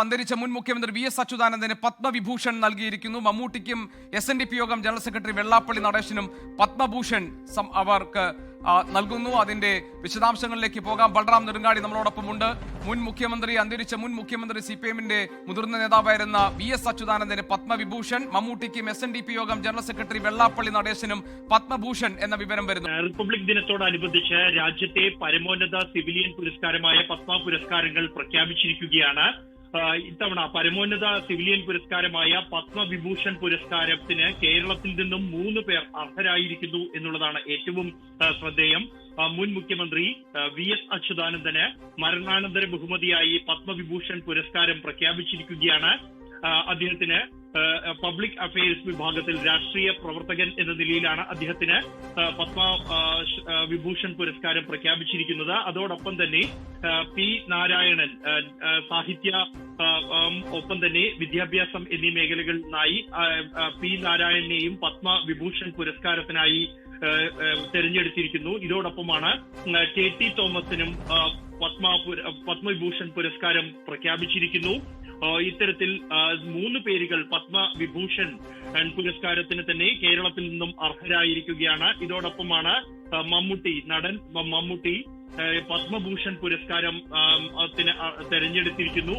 അന്തരിച്ച മുൻ മുഖ്യമന്ത്രി വി എസ് അച്യുതാനന്ദന് പത്മവിഭൂഷൺ നൽകിയിരിക്കുന്നു. മമ്മൂട്ടിക്കും SNDP യോഗം ജനറൽ സെക്രട്ടറി വെള്ളാപ്പള്ളി നടേശനും പത്മഭൂഷൺ അവർക്ക് നൽകുന്നു. അതിന്റെ വിശദാംശങ്ങളിലേക്ക് പോകാം. ബൽറാം നെടുങ്ങാടി നമ്മളോടൊപ്പമുണ്ട്. അന്തരിച്ച മുൻ മുഖ്യമന്ത്രി CPM-ന്റെ മുതിർന്ന നേതാവായിരുന്ന വി എസ് അച്യുതാനന്ദന് പത്മവിഭൂഷൺ, മമ്മൂട്ടിക്കും SNDP യോഗം ജനറൽ സെക്രട്ടറി വെള്ളാപ്പള്ളി നടേശനും പത്മഭൂഷൺ എന്ന വിവരം വരുന്നു. റിപ്പബ്ലിക് ദിനത്തോടനുബന്ധിച്ച് രാജ്യത്തെ പരമോന്നത സിവിലിയൻ പുരസ്കാരമായ പത്മ പുരസ്കാരങ്ങൾ പ്രഖ്യാപിച്ചിരിക്കുകയാണ്. ഇത്തവണ പരമോന്നത സിവിലിയൻ പുരസ്കാരമായ പത്മവിഭൂഷൺ പുരസ്കാരത്തിന് കേരളത്തിൽ നിന്നും 3 പേർ അർഹരായിരിക്കുന്നു എന്നുള്ളതാണ് ഏറ്റവും ശ്രദ്ധേയം. മുൻ മുഖ്യമന്ത്രി വി എസ് അച്യുതാനന്ദന് മരണാനന്തര ബഹുമതിയായി പത്മവിഭൂഷൺ പുരസ്കാരം പ്രഖ്യാപിച്ചിരിക്കുകയാണ്. അദ്ദേഹത്തിന് പബ്ലിക് അഫയേഴ്സ് വിഭാഗത്തിൽ രാഷ്ട്രീയ പ്രവർത്തകൻ എന്ന നിലയിലാണ് അദ്ദേഹത്തിന് പത്മ വിഭൂഷൺ പുരസ്കാരം പ്രഖ്യാപിച്ചിരിക്കുന്നത്. അതോടൊപ്പം തന്നെ പി നാരായണൻ സാഹിത്യ ഒപ്പം തന്നെ വിദ്യാഭ്യാസം എന്നീ മേഖലകളിൽ നിന്നായി പി നാരായണനെയും പത്മ വിഭൂഷൺ പുരസ്കാരത്തിനായി തെരഞ്ഞെടുത്തിരിക്കുന്നു. ഇതോടൊപ്പമാണ് KT തോമസിനും പത്മവിഭൂഷൺ പുരസ്കാരം പ്രഖ്യാപിച്ചിരിക്കുന്നു. ഇത്തരത്തിൽ 3 പേരുകൾ പത്മവിഭൂഷൺ പുരസ്കാരത്തിന് തന്നെ കേരളത്തിൽ നിന്നും അർഹരായിരിക്കുകയാണ്. ഇതോടൊപ്പമാണ് നടൻ മമ്മൂട്ടി പത്മഭൂഷൺ പുരസ്കാരം തെരഞ്ഞെടുത്തിരിക്കുന്നു.